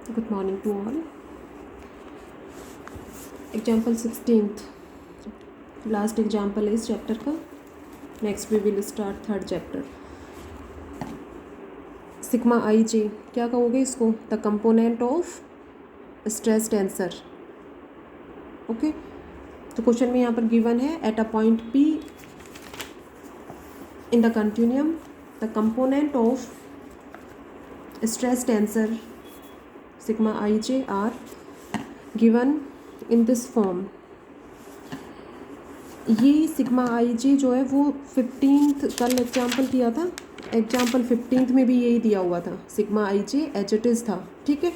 Good morning to all. Example 16th. Last example is chapter का. Next we will start third chapter. Sigma ij क्या कहोगे इसको? The component of stress tensor. Okay. तो question में यहाँ पर given है at a point P in the continuum the component of stress tensor sigma ij are given in this form. ये sigma i जे जो है वो 15th कल एग्जाम्पल किया था. एग्जाम्पल 15th में भी यही दिया हुआ था. Sigma i j h it is था. ठीक है,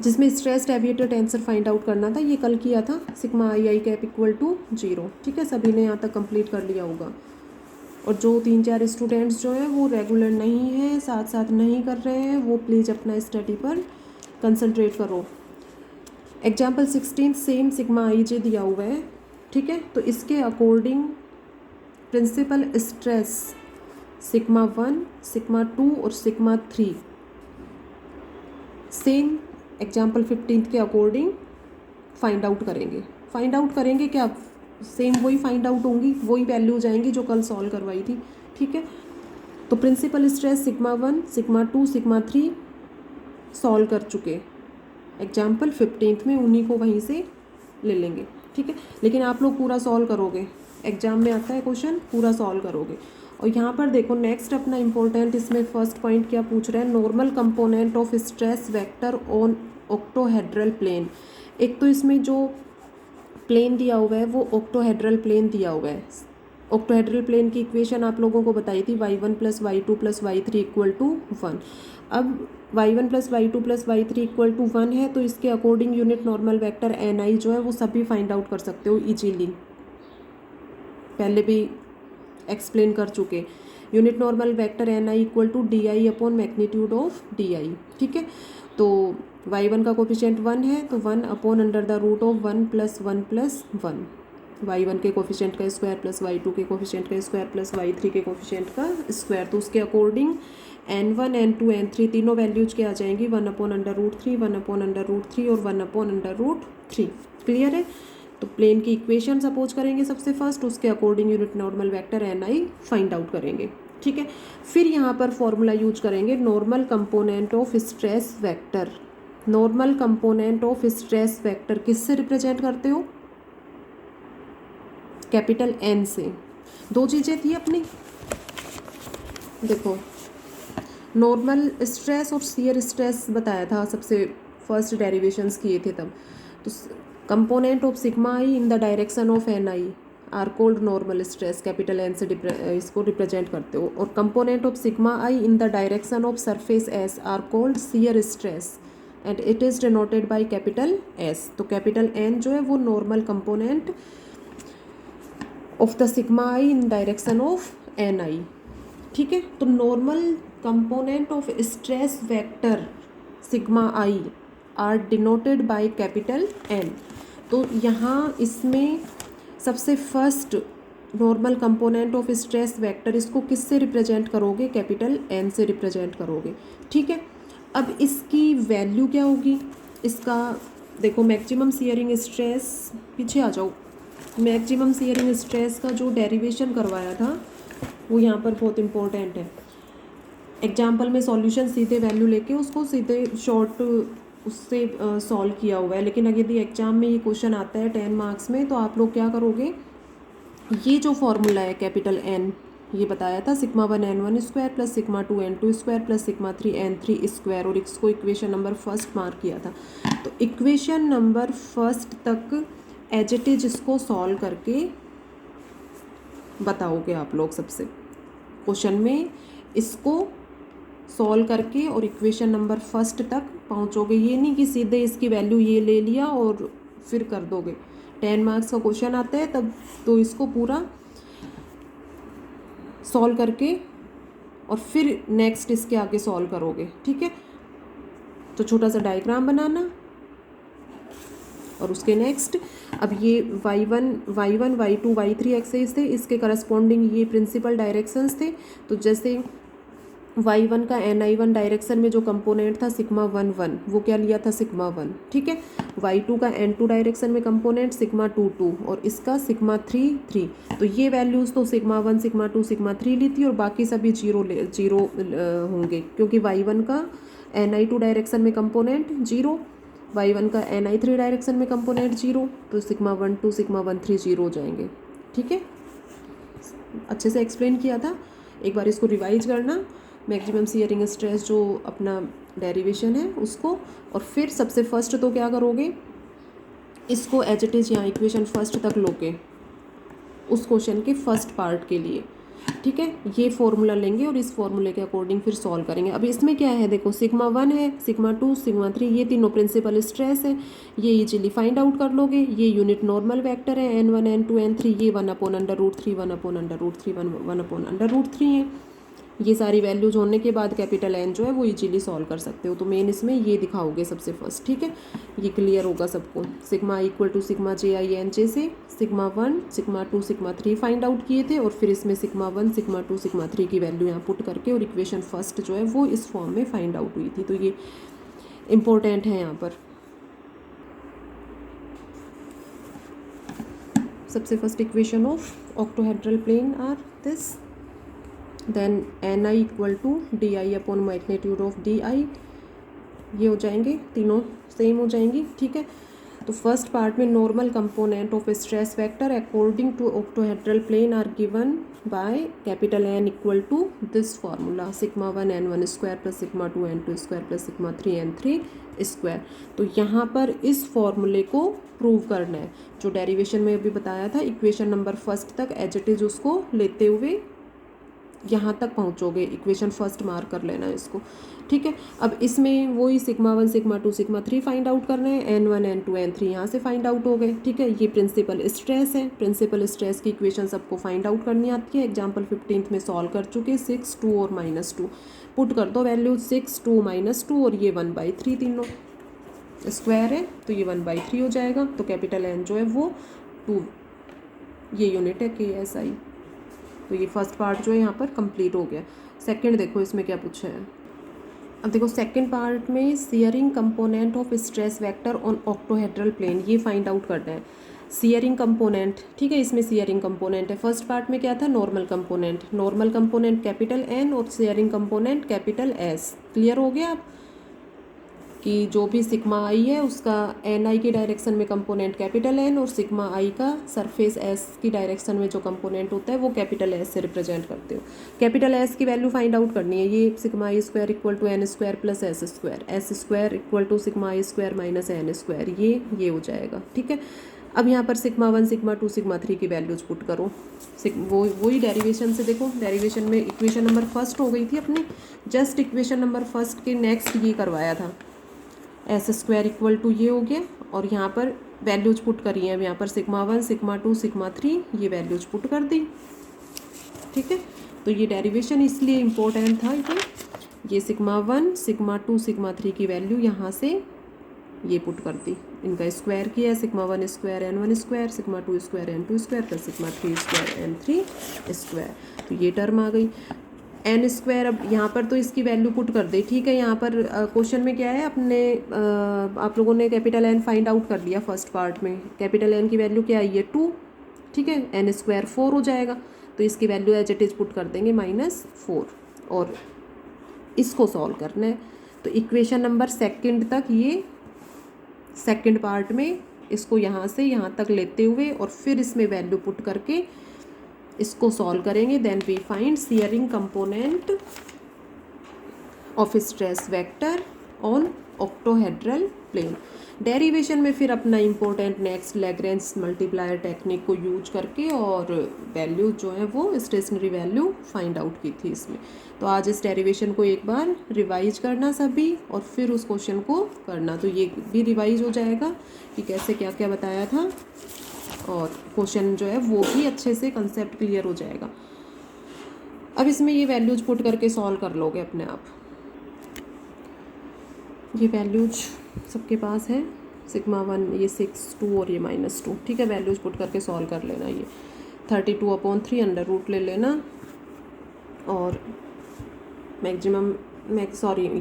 जिसमें stress deviator tensor find out करना था. ये कल किया था. Sigma i i cap equal to 0. ठीक है, सभी ने यहाँ तक कंप्लीट कर लिया होगा. और जो 3-4 स्टूडेंट्स जो हैं वो रेगुलर नहीं हैं, साथ साथ नहीं कर रहे हैं, वो प्लीज़ अपना स्टडी पर कंसंट्रेट करो. Example 16 same sigma i j दिया हुआ है. ठीक है, तो इसके according principal stress sigma 1, sigma 2 और सिग्मा 3 सेम एग्जाम्पल 15 के अकॉर्डिंग फाइंड आउट करेंगे. फाइंड आउट करेंगे क्या? सेम वही फाइंड आउट होंगी, वही वैल्यू हो जाएंगी जो कल सॉल्व करवाई थी. ठीक है, तो principal stress sigma 1, sigma 2, sigma 3 solve कर चुके एग्जाम्पल 15 में, उन्हीं को वहीं से ले लेंगे. ठीक है, लेकिन आप लोग पूरा सॉल्व करोगे. एग्जाम में आता है क्वेश्चन, पूरा सॉल्व करोगे. और यहाँ पर देखो नेक्स्ट अपना इम्पोर्टेंट इसमें फर्स्ट पॉइंट क्या पूछ रहे हैं? Normal component of stress vector on octahedral plane. एक तो इसमें जो प्लेन दिया हुआ है वो ऑक्टोहेड्रल प्लेन दिया हुआ है. ऑक्टोहेड्रल प्लेन की इक्वेशन आप लोगों को बताई थी y1 + y2 + y3 equal to 1. अब y1 + y2 + y3 equal to 1 है, तो इसके according unit normal vector ni जो है वो सभी फाइंड आउट कर सकते हो इजीली. पहले भी एक्सप्लेन कर चुके. Unit normal vector ni equal to di upon magnitude of di. ठीक है, तो y1 का कोफिशिएंट 1 है, तो 1 upon under the root of 1 + 1 + 1. y1 के कोफिशिएंट का स्क्वायर प्लस y2 के कोफिशिएंट का स्क्वायर प्लस y3 के कोफिशिएंट का स्क्वायर. तो उसके अकॉर्डिंग n1 n2 n3 तीनों वैल्यूज क्या आ जाएंगी? 1 upon under root 3, 1 upon under root 3 और 1 अपॉन अंडर रूट 3. क्लियर है? तो प्लेन की इक्वेशन सपोज करेंगे सबसे फर्स्ट, उसके according unit normal vector ni find out करेंगे. ठीक है, फिर यहाँ पर फॉर्मूला यूज करेंगे normal component of stress vector. Normal component of stress vector किससे रिप्रेजेंट करते हो? कैपिटल एन से. दो चीज़ें थी अपनी, देखो नॉर्मल स्ट्रेस और शियर स्ट्रेस बताया था सबसे फर्स्ट डेरिवेशंस किए थे तब. तो component of sigma i in the direction of n i are called normal stress. Capital n से इसको रिप्रेजेंट करते हो. और component of sigma i in the direction of surface s are called shear stress and it is denoted by capital s. तो capital n जो है वो normal component of the sigma i in direction of n i. ठीक है, तो normal component of stress vector sigma i are denoted by capital N. तो यहाँ इसमें सबसे first normal component of stress vector इसको किससे रिप्रेजेंट करोगे? कैपिटल एन से रिप्रेजेंट करोगे. ठीक है, अब इसकी वैल्यू क्या होगी? इसका देखो मैक्सिमम शियरिंग स्ट्रेस, पीछे आ जाओ. मैक्सिमम शियरिंग स्ट्रेस का जो डेरिवेशन करवाया था वो यहाँ पर बहुत इंपॉर्टेंट है. एग्जाम्पल में सॉल्यूशन सीधे वैल्यू लेके उसको सीधे शॉर्ट उससे सॉल्व किया हुआ है. लेकिन अगर यदि एग्जाम में ये क्वेश्चन आता है 10 मार्क्स में, तो आप लोग क्या करोगे? ये जो फॉर्मूला है कैपिटल एन, ये बताया था sigma 1 n1 square plus sigma 2 n2 square plus sigma 3 n3 square, और इसको इक्वेशन नंबर फर्स्ट मार्क किया था. तो इक्वेशन नंबर फर्स्ट तक एज इट इज इसको सॉल्व करके बताओगे आप लोग. सबसे क्वेश्चन में इसको सॉल्व करके और इक्वेशन नंबर फर्स्ट तक पहुंचोगे. ये नहीं कि सीधे इसकी वैल्यू ये ले लिया और फिर कर दोगे. 10 मार्क्स का क्वेश्चन आता है तब, तो इसको पूरा सॉल्व करके और फिर नेक्स्ट इसके आगे सॉल्व करोगे. ठीक है, तो छोटा सा डायग्राम बनाना और उसके नेक्स्ट अब ये y1, y2, y3 एक्सेस थे, इसके करस्पॉन्डिंग ये प्रिंसिपल डायरेक्शंस थे. तो जैसे y1 का ni1 डायरेक्शन में जो कंपोनेंट था सिग्मा 1 1, वो क्या लिया था सिग्मा 1, ठीक है। y2 का n2 डायरेक्शन में कंपोनेंट सिग्मा 2 2 और इसका सिग्मा 3 3। तो ये वैल्यूज़ तो सिग्मा 1 सिग्मा 2 सिग्मा 3 ली थी और बाकी सभी जीरो होंगे, क्योंकि y1 का ni2 डायरेक्शन में कंपोनेंट 0, y1 का ni3 डायरेक्शन में कंपोनेंट 0, तो सिग्मा 1 2 सिग्मा 1 3 0 हो जाएंगे, ठीक है। अच्छे से एक्सप्लेन किया था, एक बार इसको रिवाइज करना, मैक्सिमम शियरिंग स्ट्रेस जो अपना डेरिवेशन है उसको। और फिर सबसे फर्स्ट तो क्या करोगे, इसको एज इट इज़ यहाँ इक्वेशन फर्स्ट तक लोगे उस क्वेश्चन के फर्स्ट पार्ट के लिए, ठीक है। ये फॉर्मूला लेंगे और इस फॉर्मूले के अकॉर्डिंग फिर सॉल्व करेंगे। अब इसमें क्या है, देखो सिग्मा 1 है, सिग्मा 2 सिग्मा 3, ये तीनों प्रिंसिपल स्ट्रेस है, ये इजीली फाइंड आउट कर लोगे। ये यूनिट नॉर्मल वेक्टर है n1 n2 n3, ये 1/√3 1/√3 1/√3 है। ये सारी वैल्यूज होने के बाद कैपिटल N जो है वो इजीली सॉल्व कर सकते हो। तो मेन इसमें ये दिखाओगे सबसे फर्स्ट, ठीक है। ये क्लियर होगा सबको। Sigma equal to sigma JINJ से sigma 1 sigma 2 sigma 3 find out किए थे और फिर इसमें सिग्मा 1 सिग्मा 2 सिग्मा 3 की वैल्यू यहाँ पुट करके और इक्वेशन फर्स्ट जो है वो इस फॉर्म में फाइंड आउट हुई थी। तो ये इम्पोर्टेंट है यहाँ पर। सबसे first equation of octahedral plane are this, then ni equal to di upon magnitude of di, ये हो जाएंगे, तीनों सेम हो जाएंगी, ठीक है। तो फर्स्ट पार्ट में normal component of stress vector according to octahedral plane are given by capital N equal to this formula sigma 1 n1 square plus sigma 2 n2 square plus sigma 3 n3 square. तो यहाँ पर इस फॉर्मूले को prove करना है, जो डेरिवेशन में अभी बताया था। इक्वेशन नंबर फर्स्ट तक एज इट इज़ उसको लेते हुए यहाँ तक पहुँचोगे, इक्वेशन फर्स्ट मार्क कर लेना इसको, ठीक है। अब इसमें वही sigma 1 sigma 2 sigma 3 find out करना है, n1 n2 n3 यहाँ से फाइंड आउट हो गए, ठीक है। ये प्रिंसिपल स्ट्रेस है, प्रिंसिपल स्ट्रेस की इक्वेशन सबको फाइंड आउट करनी आती है। एग्जाम्पल 15 में सॉल्व कर चुके, 6 2 और -2 पुट कर दो वैल्यू, 6 2 -2 और ये 1/3 तीनों स्क्वायर है तो ये 1/3 हो जाएगा। तो कैपिटल N जो है वो 2, ये यूनिट है KSI। तो ये फर्स्ट पार्ट जो है यहाँ पर कंप्लीट हो गया। सेकंड देखो इसमें क्या पूछा है। अब देखो सेकंड पार्ट में shearing component of stress vector on octahedral plane, ये फाइंड आउट करना है। शियरिंग कंपोनेंट, ठीक है, इसमें शियरिंग कंपोनेंट है। फर्स्ट पार्ट में क्या था, नॉर्मल कंपोनेंट कैपिटल N और shearing component capital S। Clear हो गया आप कि जो भी सिग्मा आई है उसका ni की डायरेक्शन में कंपोनेंट कैपिटल N और सिग्मा आई का सरफेस S की डायरेक्शन में जो कंपोनेंट होता है वो कैपिटल S से रिप्रेजेंट करते हो। कैपिटल S की वैल्यू फाइंड आउट करनी है। ये sigma i square equal to n square plus s square equal to sigma i square minus n square, ये हो जाएगा, ठीक है। अब यहाँ पर सिग्मा 1 सिग्मा 2 सिग्मा 3 की वैल्यूज पुट करो। वही डेरिवेशन से देखो, डेरिवेशन में इक्वेशन नंबर फर्स्ट हो गई थी अपनी, जस्ट इक्वेशन नंबर फर्स्ट के नेक्स्ट ये करवाया था। S स्क्वायर इक्वल टू ये हो गया और यहाँ पर वैल्यूज पुट करी हैं। अब यहाँ पर सिग्मा 1 सिग्मा 2 सिग्मा 3 ये वैल्यूज पुट कर दी, ठीक है। तो ये डेरिवेशन इसलिए इम्पोर्टेंट था, ये सिग्मा 1 सिग्मा 2 सिग्मा 3 की वैल्यू यहाँ से ये पुट कर दी, इनका स्क्वायर किया, sigma 1 square n1 square sigma 2 square n2 square plus sigma 3 square n3 square. तो ये टर्म आ गई n स्क्वायर। अब यहाँ पर तो इसकी वैल्यू पुट कर दे, ठीक है। यहाँ पर क्वेश्चन में क्या है, अपने आप लोगों ने कैपिटल N फाइंड आउट कर लिया फर्स्ट पार्ट में। कैपिटल N की वैल्यू क्या आई है 2, ठीक है। n स्क्वायर 4 हो जाएगा, तो इसकी value as it is put कर देंगे -4 और इसको सॉल्व करना है। तो इक्वेशन नंबर सेकंड तक, ये सेकंड पार्ट में इसको यहाँ से यहाँ तक लेते हुए और फिर इसमें वैल्यू पुट करके इसको सॉल्व करेंगे। Then we find shearing component of stress vector on octahedral plane. Derivation में फिर अपना important next Lagrange multiplier technique को यूज करके और वैल्यू जो है वो स्टेशनरी वैल्यू फाइंड आउट की थी इसमें। तो आज इस डेरिवेशन को एक बार रिवाइज करना सभी और फिर उस क्वेश्चन को करना, तो ये भी रिवाइज हो जाएगा कि कैसे क्या क्या बताया था और क्वेश्चन जो है वो भी अच्छे से कंसेप्ट क्लियर हो जाएगा। अब इसमें ये वैल्यूज पुट करके सॉल्व कर लोगे अपने आप। ये वैल्यूज सबके पास है, सिग्मा 1 ये 6 2 और ये -2, ठीक है। वैल्यूज पुट करके सॉल्व कर लेना। ये 32/3 अंडर रूट ले लेना और मैक्सिमम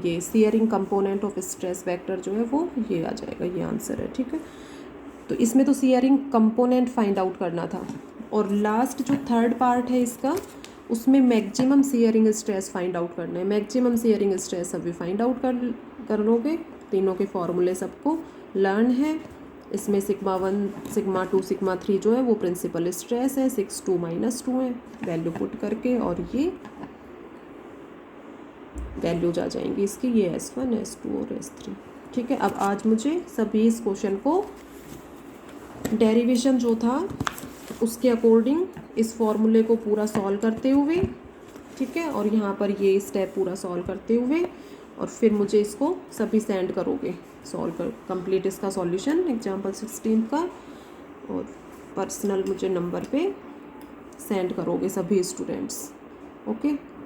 ये shearing component of stress vector जो है वो ये आ जाएगा, ये आंसर है। ठीक है, तो इसमें तो सियरिंग कंपोनेंट फाइंड आउट करना था, और लास्ट जो थर्ड पार्ट है इसका, उसमें maximum shearing stress find out करना है। मैक्सिमम सियरिंग स्ट्रेस अभी फाइंड आउट कर लोगे, तीनों के फॉर्मूले सबको लर्न है। इसमें सिग्मा 1 सिग्मा 2 सिग्मा 3 जो है वो प्रिंसिपल स्ट्रेस है, 6 2 -2 है, वैल्यू पुट करके, और ये वैल्यूज आ जाएंगी इसकी, ये S1 S2 और S3। ठीक है, अब आज मुझे सभी इस क्वेश्चन को डेरिवेशन जो था उसके अकॉर्डिंग इस फॉर्मूले को पूरा सॉल्व करते हुए, ठीक है, और यहाँ पर ये स्टेप पूरा सॉल्व करते हुए, और फिर मुझे इसको सभी सेंड करोगे सॉल्व कर कंप्लीट इसका सॉल्यूशन एग्जाम्पल 16 का, और पर्सनल मुझे नंबर पे सेंड करोगे सभी स्टूडेंट्स। ओके।